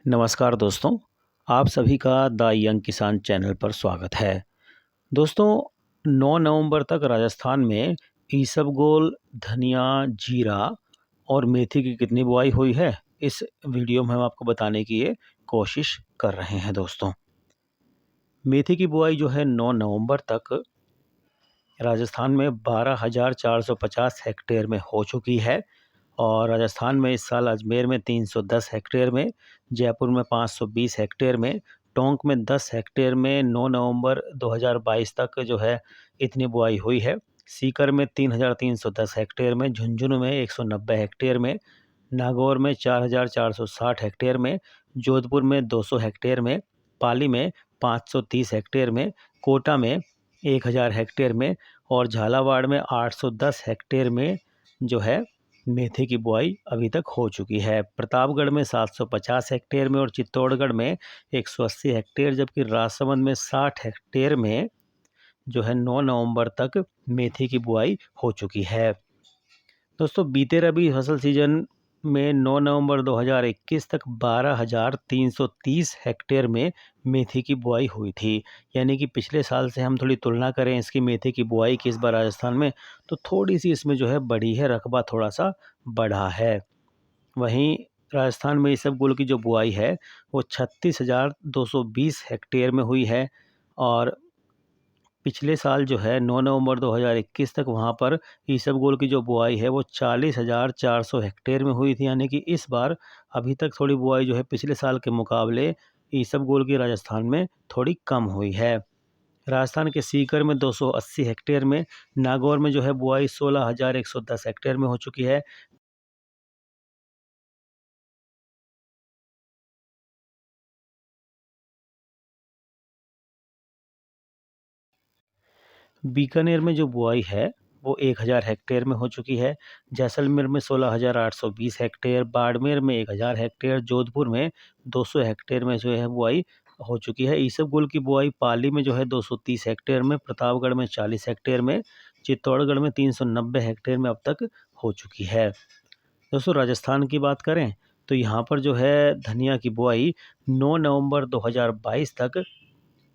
नमस्कार दोस्तों, आप सभी का द यंग किसान चैनल पर स्वागत है। दोस्तों, 9 नवंबर तक राजस्थान में इसबगोल, धनिया, जीरा और मेथी की कितनी बुआई हुई है, इस वीडियो में हम आपको बताने की ये कोशिश कर रहे हैं। दोस्तों, मेथी की बुआई जो है 9 नवंबर तक राजस्थान में 12,450 हेक्टेयर में हो चुकी है। और राजस्थान में इस साल अजमेर में 310 हेक्टेयर में, जयपुर में 520 हेक्टेयर में, टोंक में 10 हेक्टेयर में 9 नवंबर 2022 तक जो है इतनी बुआई हुई है। सीकर में 3,310 हेक्टेयर में, झुंझुनू में 190 हेक्टेयर में, नागौर में 4,460 हेक्टेयर में, जोधपुर में 200 हेक्टेयर में, पाली में 530 हेक्टेयर में, कोटा में 1,000 हेक्टेयर में और झालावाड़ में 810 हेक्टेयर में जो है मेथी की बुआई अभी तक हो चुकी है। प्रतापगढ़ में 750 हेक्टेयर में और चित्तौड़गढ़ में 180 हेक्टेयर, जबकि राजसमंद में 60 हेक्टेयर में जो है 9 नवंबर तक मेथी की बुआई हो चुकी है। दोस्तों, बीते रबी फसल सीजन में 9 नवंबर 2021 तक 12,330 हेक्टेयर में मेथी की बुआई हुई थी। यानी कि पिछले साल से हम थोड़ी तुलना करें इसकी मेथी की बुआई की इस बार राजस्थान में, तो थोड़ी सी इसमें जो है बढ़ी है, रकबा थोड़ा सा बढ़ा है। वहीं राजस्थान में इसबगोल की जो बुआई है वो 36,220 हेक्टेयर में हुई है। और पिछले साल जो है 9 नवंबर 2021 तक वहाँ पर इसबगोल की जो बुआई है वो 40,400 हेक्टेयर में हुई थी। यानी कि इस बार अभी तक थोड़ी बुआई जो है पिछले साल के मुकाबले इसबगोल की राजस्थान में थोड़ी कम हुई है। राजस्थान के सीकर में 280 हेक्टेयर में, नागौर में जो है बुआई 16,110 हेक्टेयर में हो चुकी है। बीकानेर में जो बुआई है वो 1,000 हेक्टेयर में हो चुकी है। जैसलमेर में 16,820 हेक्टेयर, बाड़मेर में 1,000 हेक्टेयर, जोधपुर में 200 हेक्टेयर में जो है बुआई हो चुकी है। इसबगोल की बुआई पाली में जो है 230 हेक्टेयर में, प्रतापगढ़ में 40 हेक्टेयर में, चित्तौड़गढ़ में 390 हेक्टेयर में अब तक हो चुकी है। दोस्तों, राजस्थान की बात करें तो यहाँ पर जो है धनिया की बुआई 9 नवंबर 2022 तक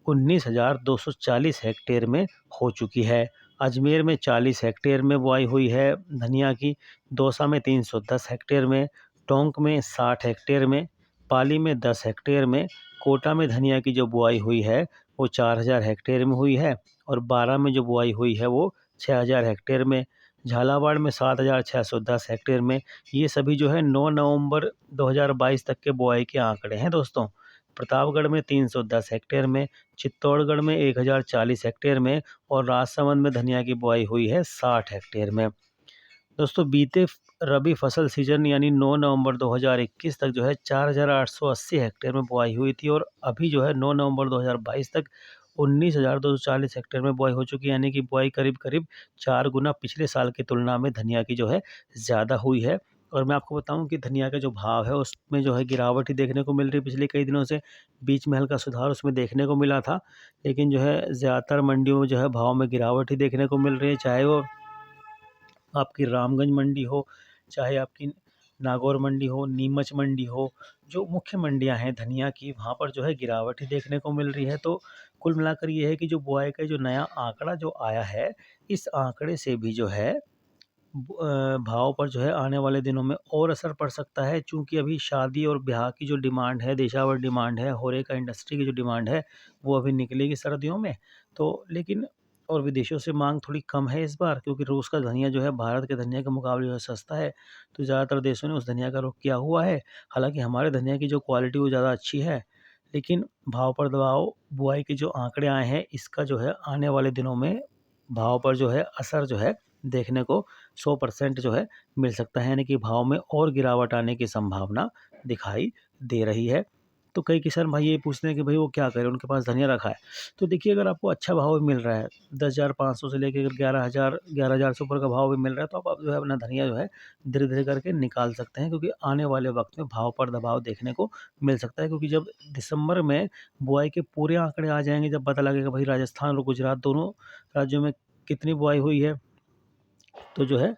19,240 हेक्टेयर में हो चुकी है। अजमेर में 40 हेक्टेयर में बुआई हुई है धनिया की, दौसा में 310 हेक्टेयर में, टोंक में 60 हेक्टेयर में, पाली में 10 हेक्टेयर में, कोटा में धनिया की जो बुआई हुई है वो 4,000 हेक्टेयर में हुई है और बारां में जो बुआई हुई है वो 6,000 हेक्टेयर में, झालावाड़ में 7,610 हेक्टेयर में। ये सभी जो है 9 नवंबर 2022 तक के बुआई के आंकड़े हैं। दोस्तों, प्रतापगढ़ में 310 हेक्टेयर में, चित्तौड़गढ़ में 1,040 हेक्टेयर में और राजसमंद में धनिया की बुआई हुई है 60 हेक्टेयर में। दोस्तों, बीते रबी फसल सीजन यानी 9 नवंबर 2021 तक जो है 4,880 हेक्टेयर में बुआई हुई थी और अभी जो है 9 नवंबर 2022 तक 19,240 हेक्टेयर में बुआई हो चुकी है। यानी कि बुआई करीब करीब 4 गुना पिछले साल की तुलना में धनिया की जो है ज़्यादा हुई है। और मैं आपको बताऊं कि धनिया का जो भाव है उसमें जो है गिरावट ही देखने को मिल रही है पिछले कई दिनों से। बीच में हल्का सुधार उसमें देखने को मिला था, लेकिन जो है ज़्यादातर मंडियों में जो है भाव में गिरावट ही देखने को मिल रही है। चाहे वो आपकी रामगंज मंडी हो, चाहे आपकी नागौर मंडी हो, नीमच मंडी हो, जो मुख्य मंडियां हैं धनिया की, वहाँ पर जो है गिरावट ही देखने को मिल रही है। तो कुल मिलाकर ये है कि जो बुआई का जो नया आंकड़ा जो आया है, इस आंकड़े से भी जो है भाव पर जो है आने वाले दिनों में और असर पड़ सकता है। चूँकि अभी शादी और ब्याह की जो डिमांड है, देशावर डिमांड है, होरेका इंडस्ट्री की जो डिमांड है, वो अभी निकलेगी सर्दियों में। तो लेकिन और विदेशों से मांग थोड़ी कम है इस बार, क्योंकि रूस का धनिया जो है भारत के धनिया के मुकाबले जो है सस्ता है, तो ज़्यादातर देशों ने उस धनिया का रुख किया हुआ है। हालांकि हमारे धनिया की जो क्वालिटी वो ज़्यादा अच्छी है, लेकिन भाव पर दबाव, बुआई के जो आंकड़े आए हैं, इसका जो है आने वाले दिनों में भाव पर जो है असर जो है देखने को 100% जो है मिल सकता है। यानी कि भाव में और गिरावट आने की संभावना दिखाई दे रही है। तो कई किसान भाई ये पूछते हैं कि भाई वो क्या करें, उनके पास धनिया रखा है। तो देखिए, अगर आपको अच्छा भाव भी मिल रहा है, 10,500 से लेकर 11,000 से ऊपर का भाव भी मिल रहा है, तो आप जो है अपना धनिया जो है धीरे धीरे करके निकाल सकते हैं, क्योंकि आने वाले वक्त में भाव पर दबाव देखने को मिल सकता है। क्योंकि जब दिसंबर में बुआई के पूरे आंकड़े आ जाएंगे, जब पता लगेगा भाई राजस्थान और गुजरात दोनों राज्यों में कितनी बुआई हुई है, तो जो है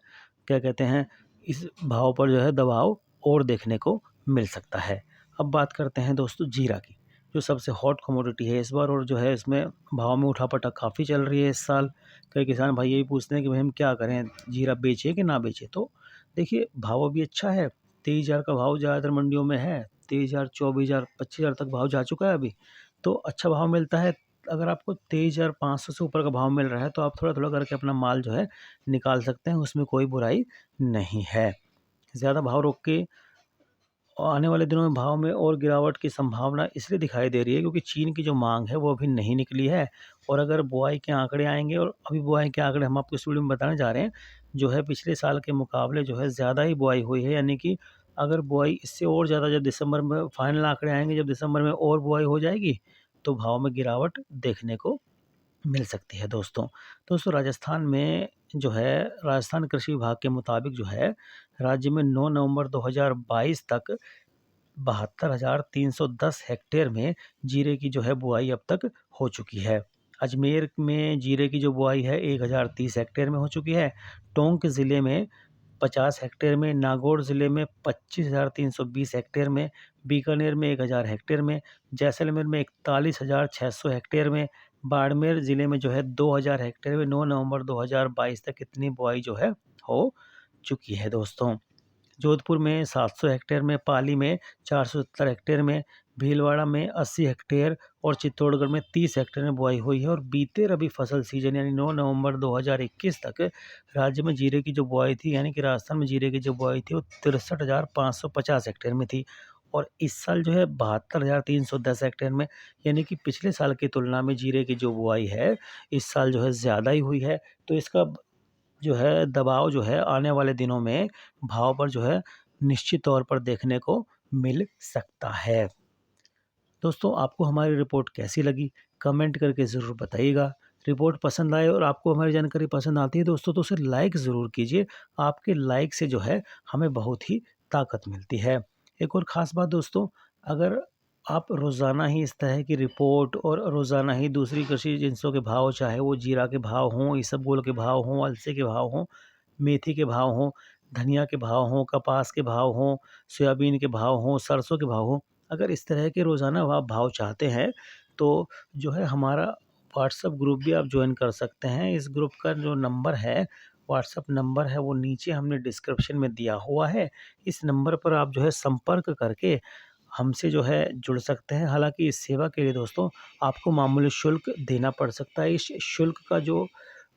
क्या कहते हैं, इस भाव पर जो है दबाव और देखने को मिल सकता है। अब बात करते हैं दोस्तों जीरा की, जो सबसे हॉट कमोडिटी है इस बार, और जो है इसमें भाव में उठापटक काफ़ी चल रही है इस साल। कई किसान भाई यही पूछते हैं कि भाई हम क्या करें, जीरा बेचें कि ना बेचें? तो देखिए भाव अभी अच्छा है, 23,000 का भाव ज़्यादातर मंडियों में है, 23,000, 24,000, 25,000 तक भाव जा चुका है अभी, तो अच्छा भाव मिलता है। अगर आपको 23,500 से ऊपर का भाव मिल रहा है तो आप थोड़ा-थोड़ा करके अपना माल जो है निकाल सकते हैं, उसमें कोई बुराई नहीं है। ज़्यादा भाव रोक के आने वाले दिनों में भाव में और गिरावट की संभावना इसलिए दिखाई दे रही है क्योंकि चीन की जो मांग है वो अभी नहीं निकली है, और अगर बुआई के आंकड़े आएंगे, और अभी बुआई के आंकड़े हम आपको इस वीडियो में बताने जा रहे हैं, जो है पिछले साल के मुकाबले जो है ज़्यादा ही बुआई हुई है, यानी कि अगर बुआई इससे और ज़्यादा जब दिसंबर में फाइनल आंकड़े आएंगे, जब दिसंबर में और बुआई हो जाएगी तो भाव में गिरावट देखने को मिल सकती है दोस्तों। दोस्तों राजस्थान में जो है, राजस्थान कृषि विभाग के मुताबिक जो है राज्य में 9 नवंबर 2022 तक 72,310 हेक्टेयर में जीरे की जो है बुआई अब तक हो चुकी है। अजमेर में जीरे की जो बुआई है 1,030 हेक्टेयर में हो चुकी है। टोंक ज़िले में 50 हेक्टेयर में, नागौर ज़िले में 25,320 हेक्टेयर में, बीकानेर में 1,000 हेक्टेयर में, जैसलमेर में 41,600 हेक्टेयर में, बाड़मेर ज़िले में जो है 2,000 हेक्टेयर में 9 नवंबर 2022 तक इतनी बुआई जो है हो चुकी है दोस्तों। जोधपुर में 700 हेक्टेयर में, पाली में 470 हेक्टेयर में, भीलवाड़ा में 80 हेक्टेयर और चित्तौड़गढ़ में 30 हेक्टेयर में बुआई हुई है। और बीते रबी फसल सीजन यानी 9 नवंबर 2021 तक राज्य में जीरे की जो बुआई थी, यानी कि राजस्थान में जीरे की जो बुआई थी वो 63,550 हेक्टेयर में थी, और इस साल जो है 72,310 हेक्टेयर में, यानी कि पिछले साल की तुलना में जीरे की जो बुआई है इस साल जो है ज़्यादा ही हुई है। तो इसका जो है दबाव जो है आने वाले दिनों में भाव पर जो है निश्चित तौर पर देखने को मिल सकता है। दोस्तों आपको हमारी रिपोर्ट कैसी लगी कमेंट करके ज़रूर बताइएगा। रिपोर्ट पसंद आए और आपको हमारी जानकारी पसंद आती है दोस्तों तो उसे लाइक ज़रूर कीजिए। आपके लाइक से जो है हमें बहुत ही ताकत मिलती है। एक और ख़ास बात दोस्तों, अगर आप रोज़ाना ही इस तरह की रिपोर्ट और रोज़ाना ही दूसरी कृषि जिनसों के भाव, चाहे वो जीरा के भाव हों, इसबगोल के भाव हों, अलसे के भाव हों, मेथी के भाव हों, धनिया के भाव हों, कपास के भाव हों, सोयाबीन के भाव हों, सरसों के भाव हों, अगर इस तरह के रोज़ाना आप भाव चाहते हैं तो जो है हमारा व्हाट्सएप ग्रुप भी आप ज्वाइन कर सकते हैं। इस ग्रुप का जो नंबर है, व्हाट्सएप नंबर है, वो नीचे हमने डिस्क्रिप्शन में दिया हुआ है। इस नंबर पर आप जो है संपर्क करके हमसे जो है जुड़ सकते हैं। हालाँकि इस सेवा के लिए दोस्तों आपको मामूली शुल्क देना पड़ सकता है। इस शुल्क का जो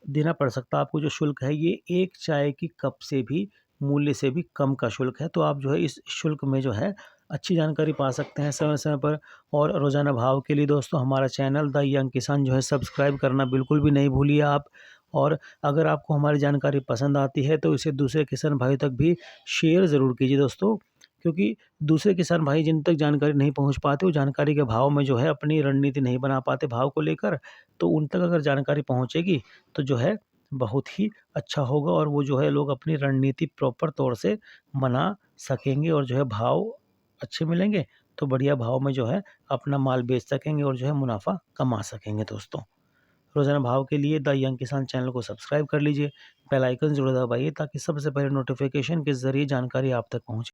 देना पड़ सकता है आपको, जो शुल्क है ये एक चाय की कप से भी मूल्य से भी कम का शुल्क है। तो आप जो है इस शुल्क में जो है अच्छी जानकारी पा सकते हैं समय-समय पर। और रोज़ाना भाव के लिए दोस्तों हमारा चैनल द यंग किसान जो है सब्सक्राइब करना बिल्कुल भी नहीं भूलिए आप। और अगर आपको हमारी जानकारी पसंद आती है तो इसे दूसरे किसान भाइयों तक भी शेयर ज़रूर कीजिए दोस्तों, क्योंकि दूसरे किसान भाई जिन तक जानकारी नहीं पहुंच पाते, वो जानकारी के भाव में जो है अपनी रणनीति नहीं बना पाते भाव को लेकर, तो उन तक अगर जानकारी पहुंचेगी तो जो है बहुत ही अच्छा होगा, और वो जो है लोग अपनी रणनीति प्रॉपर तौर से बना सकेंगे, और जो है भाव अच्छे मिलेंगे तो बढ़िया भाव में जो है अपना माल बेच सकेंगे और जो है मुनाफा कमा सकेंगे दोस्तों। रोज़ाना भाव के लिए द यंग किसान चैनल को सब्सक्राइब कर लीजिए, बेल आइकन ज़रूर दबाइए ताकि सबसे पहले नोटिफिकेशन के ज़रिए जानकारी आप तक पहुँचे।